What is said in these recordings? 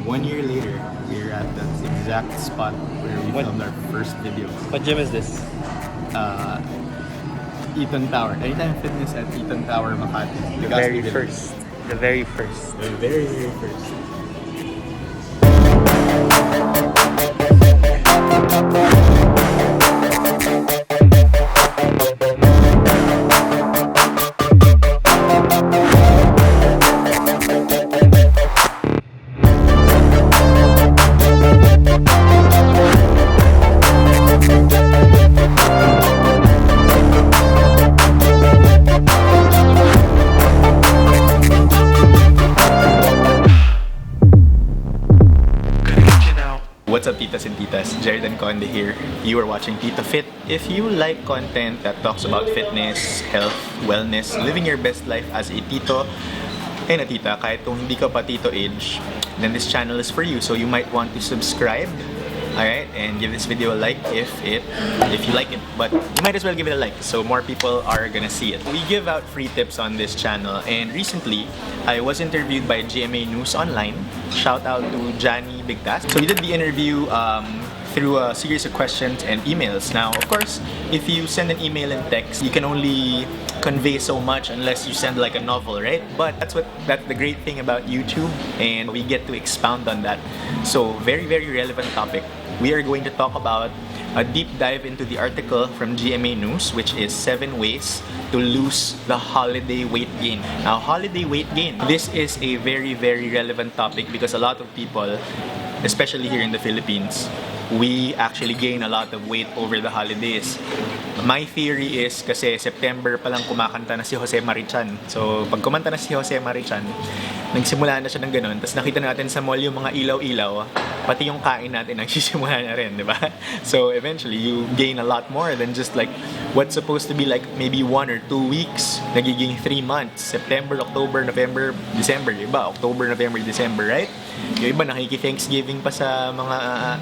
1 year later, we're at the exact spot where we filmed our first video. What gym is this? Eton Tower. Anytime Fitness at Eton Tower, Makati. The very first. The very first. The very, very first. What's up, titas and titas? Jared and Conde here. You are watching TitoFit. If you like content that talks about fitness, health, wellness, living your best life as a tito and a tita, kahit kung hindi ka pa tito age, then this channel is for you. So you might want to subscribe, alright, and give this video a like if you like it. But you might as well give it a like so more people are gonna see it. We give out free tips on this channel, and recently I was interviewed by GMA News Online. Shout out to Johnny Bigtas. So we did the interview through a series of questions and emails. Now, of course, if you send an email and text, you can only convey so much unless you send like a novel, right? But that's the great thing about YouTube, and we get to expound on that. So very, very relevant topic. We are going to talk about a deep dive into the article from GMA News, which is 7 ways to lose the holiday weight gain. Now, holiday weight gain, this is a very, very relevant topic because a lot of people, especially here in the Philippines, we actually gain a lot of weight over the holidays. My theory is kasi September pa lang kumakanta na si Jose Marichan. So, pag kumanta na si Jose Marichan, nagsimula na siya ng ganun. Tapos nakita natin sa mall yung mga ilaw-ilaw, pati yung kain natin nagsisimula na rin, di ba? So, eventually, you gain a lot more than just like what's supposed to be like maybe 1 or 2 weeks, nagiging 3 months. September, October, November, December. Yung iba, October, November, December, right? Yung iba, nakiki-Thanksgiving pa sa mga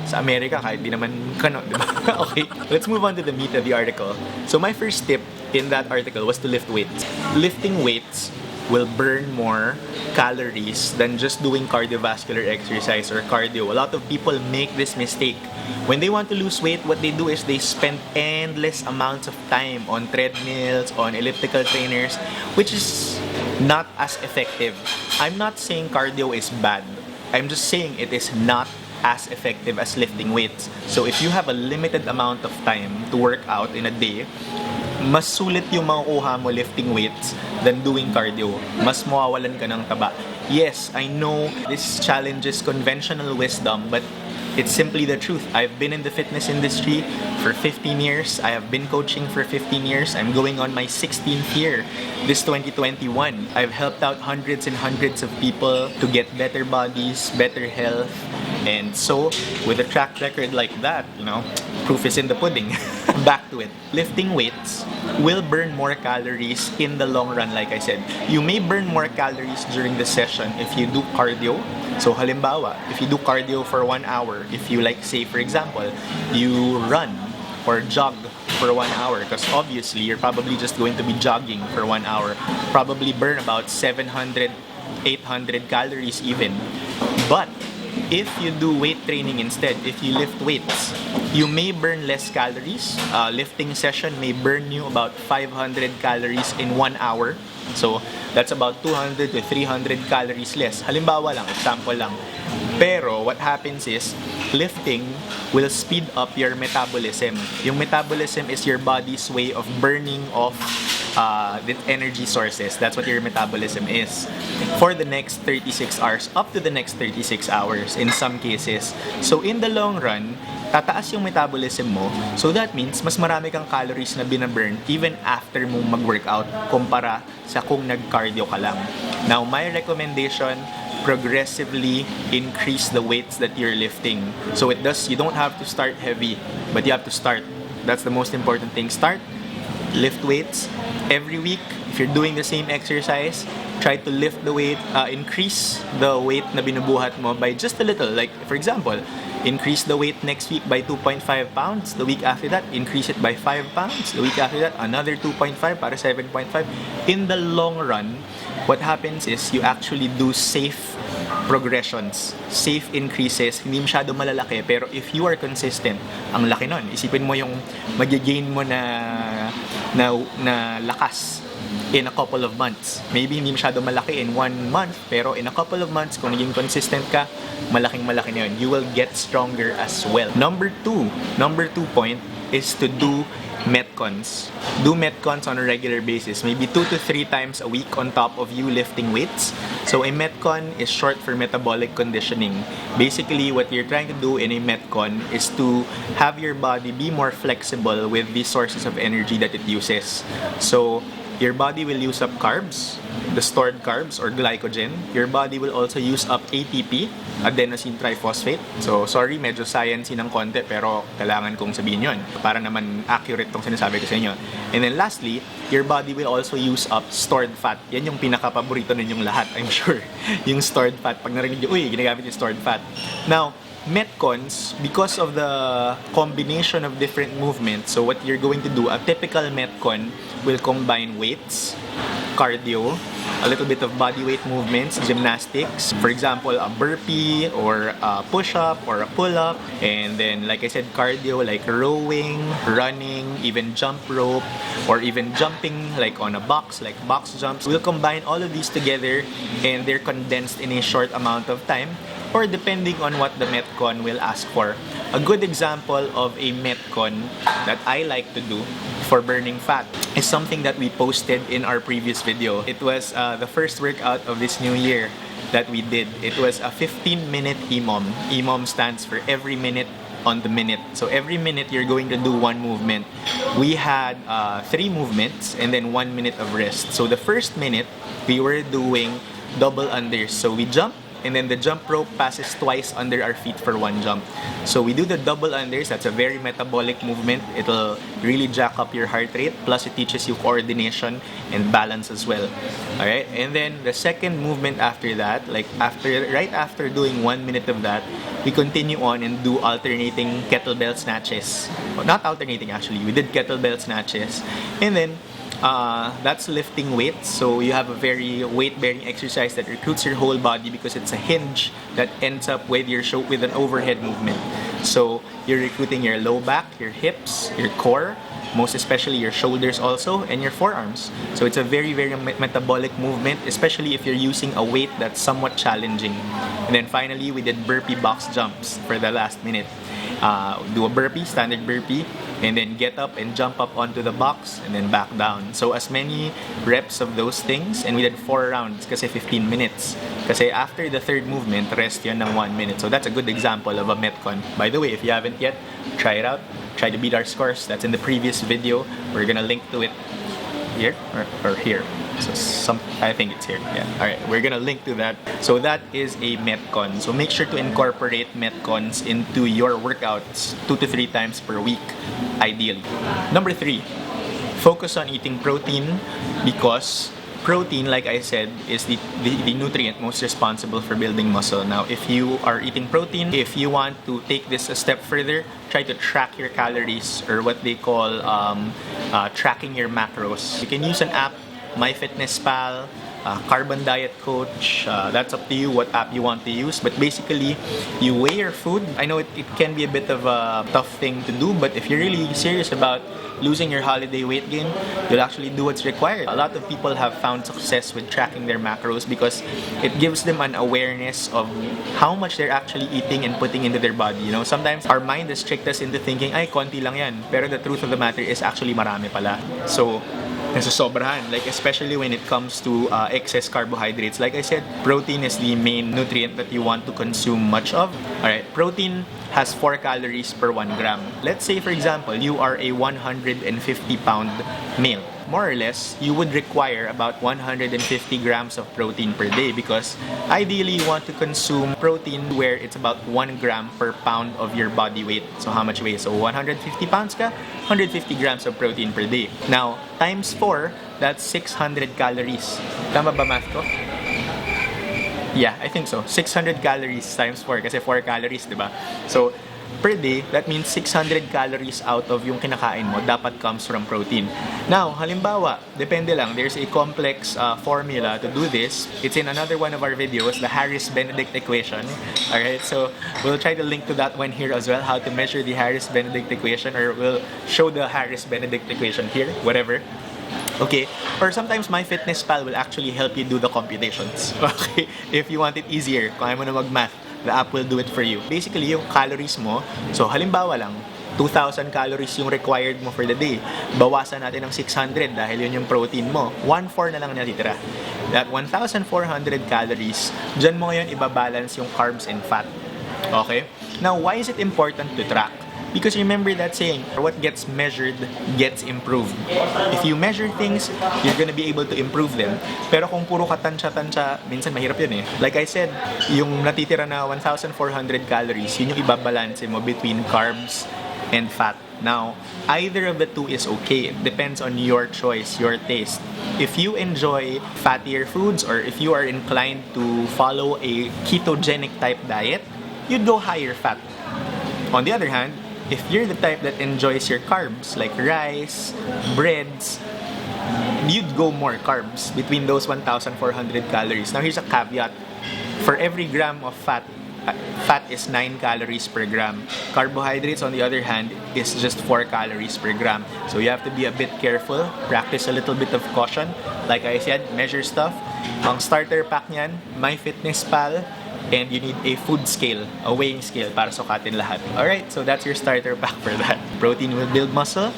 sa Amerika kahit di naman kano, di ba? Okay, let's move on to the meat of the article. So my first tip in that article was to lift weights. Lifting weights will burn more calories than just doing cardiovascular exercise or cardio. A lot of people make this mistake. When they want to lose weight, what they do is they spend endless amounts of time on treadmills, on elliptical trainers, which is not as effective. I'm not saying cardio is bad. I'm just saying it is not as effective as lifting weights. So if you have a limited amount of time to work out in a day, mas sulit yung makukuha mo lifting weights than doing cardio. Mas mawawalan ka ng taba. Yes, I know this challenges conventional wisdom, but it's simply the truth. I've been in the fitness industry for 15 years. I have been coaching for 15 years. I'm going on my 16th year this 2021. I've helped out hundreds and hundreds of people to get better bodies, better health. And so, with a track record like that, you know, proof is in the pudding. Back to it. Lifting weights will burn more calories in the long run, like I said. You may burn more calories during the session if you do cardio. So, halimbawa, if you do cardio for 1 hour, if you like, say, for example, you run or jog for 1 hour, because obviously, you're probably just going to be jogging for 1 hour. Probably burn about 700, 800 calories even. But, if you do weight training instead, if you lift weights, you may burn less calories. Lifting session may burn you about 500 calories in 1 hour. So, that's about 200 to 300 calories less. Halimbawa lang, example lang. Pero, what happens is, lifting will speed up your metabolism. Yung metabolism is your body's way of burning off the energy sources. That's what your metabolism is for the next 36 hours, up to the next 36 hours in some cases. So in the long run, tataas yung metabolism mo. So that means mas marami kang calories na binaburn even after mong mag-workout kumpara sa kung nag-cardio ka lang. Now, my recommendation, progressively increase the weights that you're lifting. So you don't have to start heavy, but you have to start. That's the most important thing. Start, lift weights every week. If you're doing the same exercise, try to lift the weight, increase the weight na binubuhat mo by just a little. Like, for example, increase the weight next week by 2.5 pounds. The week after that, increase it by 5 pounds. The week after that, another 2.5 para 7.5. In the long run, what happens is you actually do safe progressions, safe increases, hindi masyado malalaki, pero if you are consistent, ang laki nun. Isipin mo yung magigain mo na lakas in a couple of months. Maybe hindi masyado malaki in 1 month, pero in a couple of months, kung naging consistent ka, malaking-malaki na yun. You will get stronger as well. Number two point is to do METCONS. Do METCONS on a regular basis, maybe 2 to 3 times a week on top of you lifting weights. So a METCON is short for metabolic conditioning. Basically, what you're trying to do in a METCON is to have your body be more flexible with the sources of energy that it uses. So your body will use up carbs, the stored carbs or glycogen. Your body will also use up ATP, adenosine triphosphate. So, sorry, medyo sciencey ng konti, pero kailangan kong sabihin yun para naman accurate tong sinasabi ko sa inyo. And then lastly, your body will also use up stored fat. Yan yung pinaka-paborito ninyong lahat, I'm sure. Yung stored fat. Pag narinig nyo, uy, ginagamit yung stored fat. Now, METCONs, because of the combination of different movements, so what you're going to do, a typical METCON will combine weights, cardio, a little bit of body weight movements, gymnastics, for example, a burpee or a push-up or a pull-up, and then, like I said, cardio like rowing, running, even jump rope, or even jumping like on a box, like box jumps. We'll combine all of these together and they're condensed in a short amount of time, or depending on what the METCON will ask for. A good example of a METCON that I like to do for burning fat is something that we posted in our previous video. It was the first workout of this new year that we did. It was a 15-minute EMOM. EMOM stands for every minute on the minute. So every minute you're going to do one movement. We had 3 movements and then 1 minute of rest. So the first minute, we were doing double unders. So we jump, and then the jump rope passes twice under our feet for 1 jump. So we do the double unders. That's a very metabolic movement. It'll really jack up your heart rate. Plus, it teaches you coordination and balance as well. All right. And then the second movement after that, right after doing 1 minute of that, we continue on and do alternating kettlebell snatches. Well, not alternating actually. We did kettlebell snatches, and then that's lifting weights. So you have a very weight-bearing exercise that recruits your whole body because it's a hinge that ends up with with an overhead movement. So you're recruiting your low back, your hips, your core, most especially your shoulders also, and your forearms. So it's a very, very metabolic movement, especially if you're using a weight that's somewhat challenging. And then finally, we did burpee box jumps for the last minute. Do a burpee, standard burpee, and then get up and jump up onto the box and then back down. So as many reps of those things, and we did 4 rounds kasi 15 minutes. Kasi after the third movement, rest yun ng 1 minute. So that's a good example of a METCON. By the way, if you haven't yet, try it out. Try to beat our scores. That's in the previous video. We're gonna link to it here or here. So I think it's here. Yeah. All right. We're gonna link to that. So that is a METCON. So make sure to incorporate METCONs into your workouts 2 to 3 times per week, ideally. Number 3, focus on eating protein because protein, like I said, is the nutrient most responsible for building muscle. Now, if you are eating protein, if you want to take this a step further, try to track your calories, or what they call tracking your macros. You can use an app, MyFitnessPal, Carbon Diet Coach. That's up to you what app you want to use. But basically, you weigh your food. I know it can be a bit of a tough thing to do, but if you're really serious about losing your holiday weight gain, you'll actually do what's required. A lot of people have found success with tracking their macros because it gives them an awareness of how much they're actually eating and putting into their body. You know, sometimes our mind has tricked us into thinking, ay, konti lang yan. Pero the truth of the matter is actually marami pala. So, nasasobrahan, like especially when it comes to excess carbohydrates. Like I said, protein is the main nutrient that you want to consume much of. Alright, protein has 4 calories per 1 gram. Let's say, for example, you are a 150-pound male. More or less, you would require about 150 grams of protein per day because ideally you want to consume protein where it's about 1 gram per pound of your body weight. So how much weight? So 150 pounds ka, 150 grams of protein per day. Now, times 4, that's 600 calories. Tama ba math ko? Yeah, I think so. 600 calories times 4 kasi 4 calories, di ba? So, per day, that means 600 calories out of yung kinakain mo dapat comes from protein. Now, halimbawa, depende lang, there's a complex formula to do this. It's in another one of our videos, the Harris-Benedict equation. Alright, so we'll try to link to that one here as well, how to measure the Harris-Benedict equation, or we'll show the Harris-Benedict equation here, whatever. Okay, or sometimes MyFitnessPal will actually help you do the computations. Okay, if you want it easier, kung ayaw mo na mag-math, the app will do it for you. Basically, yung calories mo, so halimbawa lang, 2,000 calories yung required mo for the day. Bawasan natin ng 600 dahil yun yung protein mo. 1,400 na lang natitira. That 1,400 calories, dyan mo ngayon ibabalance yung carbs and fat. Okay? Now, why is it important to track? Because remember that saying, what gets measured gets improved. If you measure things, you're gonna be able to improve them. Pero kung puro ka tansya-tansya, minsan mahirap yun eh. Like I said, yung natitira na 1,400 calories, yun yung ibabalance mo between carbs and fat. Now, either of the two is okay. It depends on your choice, your taste. If you enjoy fattier foods, or if you are inclined to follow a ketogenic type diet, you'd go higher fat. On the other hand, if you're the type that enjoys your carbs, like rice, breads, you'd go more carbs between those 1,400 calories. Now, here's a caveat. For every gram of fat, fat is 9 calories per gram. Carbohydrates, on the other hand, is just 4 calories per gram. So you have to be a bit careful, practice a little bit of caution. Like I said, measure stuff. Ang starter pack niyan, MyFitnessPal, and you need a food scale, a weighing scale para sukatin lahat. Alright, so that's your starter pack for that. Protein will build muscle.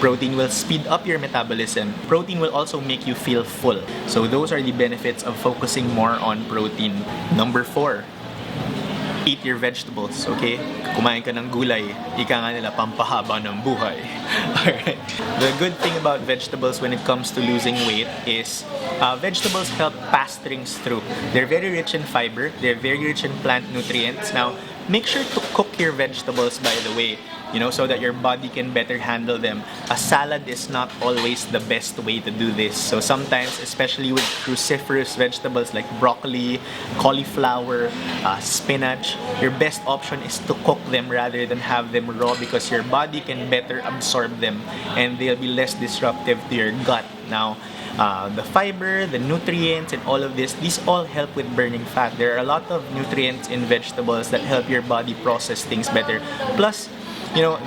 Protein will speed up your metabolism. Protein will also make you feel full. So those are the benefits of focusing more on protein. Number 4, eat your vegetables, okay? Kumain ka ng gulay, ika nga nila, pampahaba ng buhay. Alright. The good thing about vegetables when it comes to losing weight is vegetables help pass things through. They're very rich in fiber, they're very rich in plant nutrients. Now, make sure to cook your vegetables, by the way, so that your body can better handle them. A salad is not always the best way to do this. So sometimes, especially with cruciferous vegetables like broccoli, cauliflower, spinach, your best option is to cook them rather than have them raw, because your body can better absorb them and they'll be less disruptive to your gut. Now, the fiber, the nutrients, and all of this, these all help with burning fat. There are a lot of nutrients in vegetables that help your body process things better. Plus,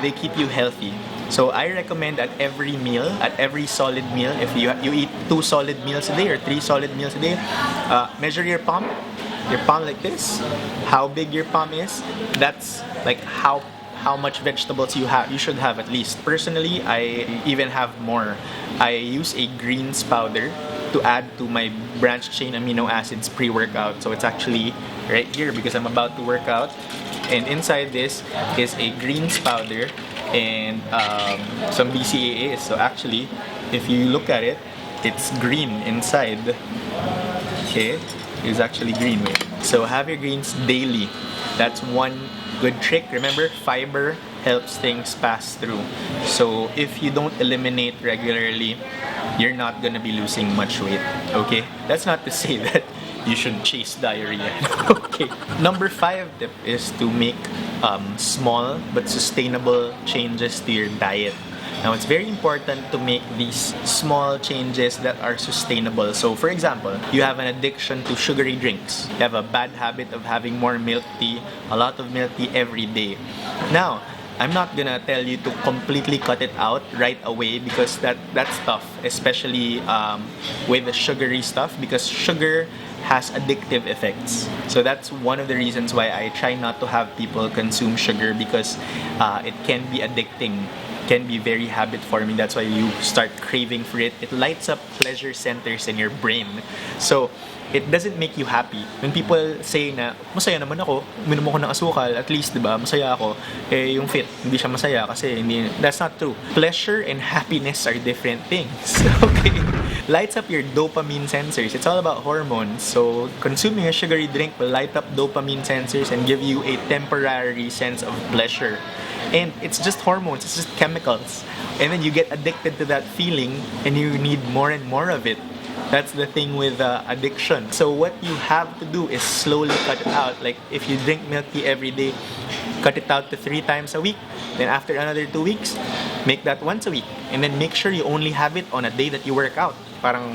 they keep you healthy. So I recommend at every meal, at every solid meal, if you eat 2 solid meals a day or 3 solid meals a day, measure your palm like this, how big your palm is. That's like how much vegetables you should have at least. Personally, I even have more. I use a greens powder to add to my branched chain amino acids pre-workout. So it's actually right here because I'm about to work out. And inside this is a greens powder and some BCAAs. So actually, if you look at it, it's green inside. Okay, it's actually green. So have your greens daily. That's one good trick. Remember, fiber helps things pass through. So if you don't eliminate regularly, you're not gonna be losing much weight. Okay, that's not to say that you should chase diarrhea. Okay. Number 5 tip is to make small but sustainable changes to your diet. Now, it's very important to make these small changes that are sustainable. So, for example, you have an addiction to sugary drinks. You have a bad habit of having more milk tea, a lot of milk tea every day. Now, I'm not gonna tell you to completely cut it out right away, because that's tough, especially with the sugary stuff, because sugar has addictive effects. So that's one of the reasons why I try not to have people consume sugar, because it can be addicting, can be very habit forming. That's why you start craving for it. It lights up pleasure centers in your brain. So it doesn't make you happy. When people say na, masaya naman ako, uminom ako ng asukal, at least, diba, masaya ako, yung fit, hindi siya masaya kasi hindi, that's not true. Pleasure and happiness are different things. Okay? Lights up your dopamine sensors. It's all about hormones. So, consuming a sugary drink will light up dopamine sensors and give you a temporary sense of pleasure. And it's just hormones, it's just chemicals. And then you get addicted to that feeling and you need more and more of it. That's the thing with addiction. So what you have to do is slowly cut it out. Like if you drink milk tea every day, cut it out to 3 times a week. Then after another 2 weeks, make that once a week. And then make sure you only have it on a day that you work out. Parang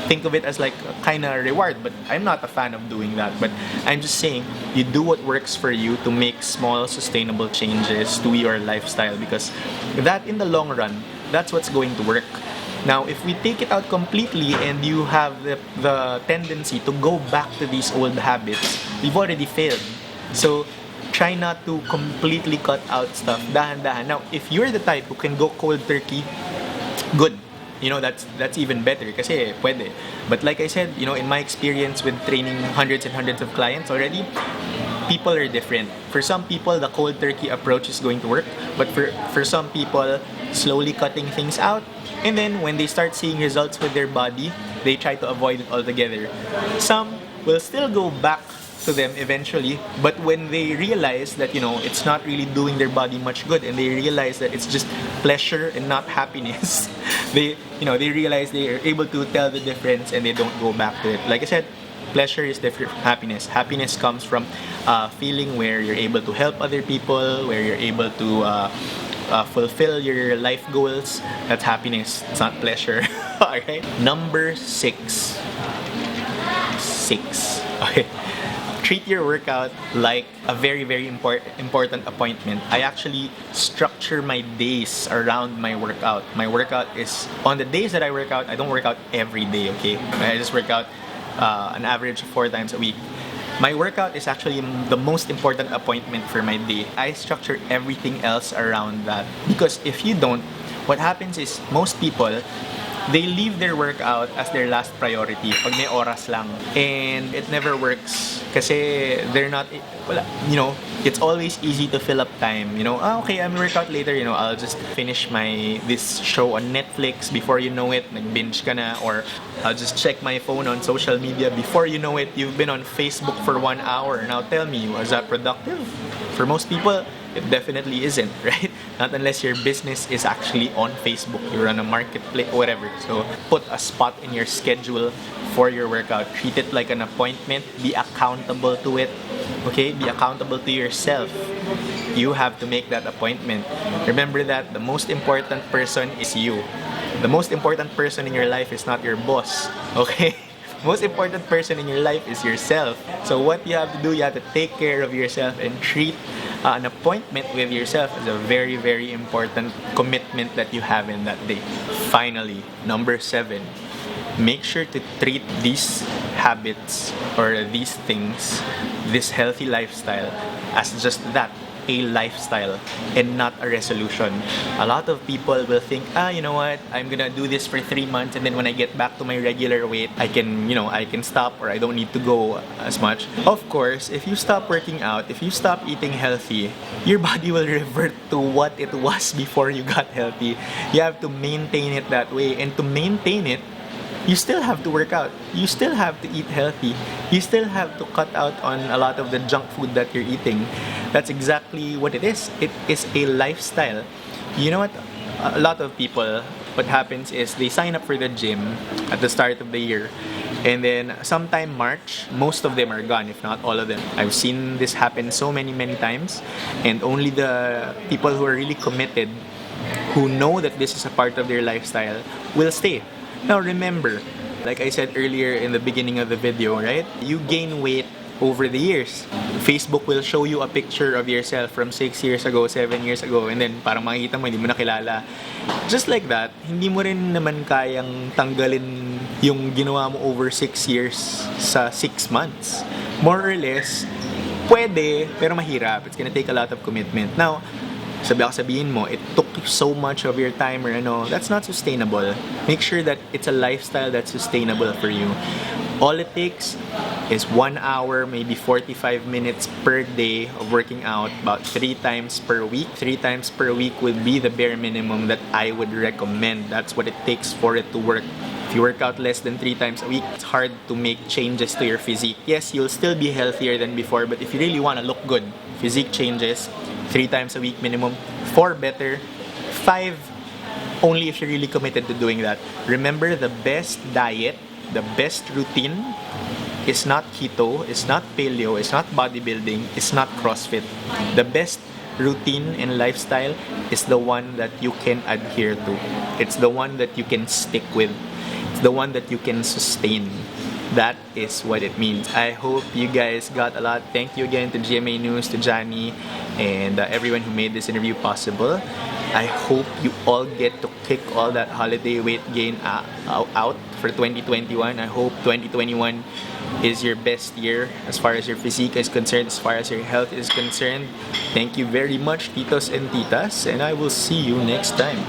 think of it as like a kind of reward, but I'm not a fan of doing that. But I'm just saying, you do what works for you to make small sustainable changes to your lifestyle, because that in the long run, that's what's going to work. Now, if we take it out completely and you have the tendency to go back to these old habits, we've already failed. So try not to completely cut out stuff. Dahan-dahan. Now, if you're the type who can go cold turkey, good. You know, that's even better kasi pwede. But like I said, you know, in my experience with training hundreds and hundreds of clients already, people are different. For some people, the cold turkey approach is going to work. But for some people, slowly cutting things out, and then when they start seeing results with their body, they try to avoid it altogether. Some will still go back to them eventually, but when they realize that, you know, it's not really doing their body much good, and they realize that it's just pleasure and not happiness, they realize they are able to tell the difference and they don't go back to it. Like I said, pleasure is different from happiness. Happiness comes from feeling where you're able to help other people, where you're able to fulfill your life goals. That's happiness. It's not pleasure. Alright? Number 6. Okay. Treat your workout like a very, very important appointment. I actually structure my days around my workout. My workout is, on the days that I work out, I don't work out every day, okay? I just work out an average of 4 times a week. My workout is actually the most important appointment for my day. I structure everything else around that. Because if you don't, what happens is most people, they leave their workout as their last priority pag may oras lang. And it never works kasi they're not, you know, it's always easy to fill up time. You know, okay, I'm gonna work out later, you know, I'll just finish this show on Netflix. Before you know it, nag-binge ka na. Or I'll just check my phone on social media. Before you know it, you've been on Facebook for 1 hour. Now tell me, was that productive? For most people, it definitely isn't, right? Not unless your business is actually on Facebook, you run a marketplace, whatever. So put a spot in your schedule for your workout. Treat it like an appointment. Be accountable to it. Okay? Be accountable to yourself. You have to make that appointment. Remember that the most important person is you. The most important person in your life is not your boss. Okay? Most important person in your life is yourself. So what you have to do, you have to take care of yourself and treat an appointment with yourself is a very, very important commitment that you have in that day. Finally, number 7, make sure to treat these habits or these things, this healthy lifestyle, as just that, a lifestyle and not a resolution. A lot of people will think, you know what, I'm gonna do this for 3 months, and then when I get back to my regular weight, I can stop, or I don't need to go as much. Of course, if you stop working out, if you stop eating healthy, your body will revert to what it was before you got healthy. You have to maintain it that way, and to maintain it, you still have to work out. You still have to eat healthy. You still have to cut out on a lot of the junk food that you're eating. That's exactly what it is. It is a lifestyle. You know what? A lot of people, what happens is they sign up for the gym at the start of the year. And then sometime March, most of them are gone, if not all of them. I've seen this happen so many times. And only the people who are really committed, who know that this is a part of their lifestyle, will stay. Now remember, like I said earlier in the beginning of the video, right? You gain weight over the years. Facebook will show you a picture of yourself from 6 years ago, 7 years ago, and then parang makikita mo, hindi mo nakilala. Just like that, hindi mo rin naman kayang tanggalin yung ginawa mo over 6 years sa 6 months. More or less, pwede, pero mahirap. It's gonna take a lot of commitment. Now, sabihin mo, it took so much of your time, or that's not sustainable. Make sure that it's a lifestyle that's sustainable for you. All it takes is 1 hour, maybe 45 minutes per day of working out, about 3 times per week. 3 times per week would be the bare minimum that I would recommend. That's what it takes for it to work. If you work out less than 3 times a week, it's hard to make changes to your physique. Yes, you'll still be healthier than before, but if you really want to look good, physique changes, 3 times a week minimum, 4 better, 5 only if you're really committed to doing that. Remember, the best diet, the best routine is not keto, it's not paleo, it's not bodybuilding, it's not CrossFit. The best routine and lifestyle is the one that you can adhere to. It's the one that you can stick with. It's the one that you can sustain. That is what it means. I hope you guys got a lot. Thank you again to GMA News, to Johnny, and everyone who made this interview possible. I hope you all get to kick all that holiday weight gain out for 2021. I hope 2021 is your best year as far as your physique is concerned, as far as your health is concerned. Thank you very much, Titos and Titas, and I will see you next time.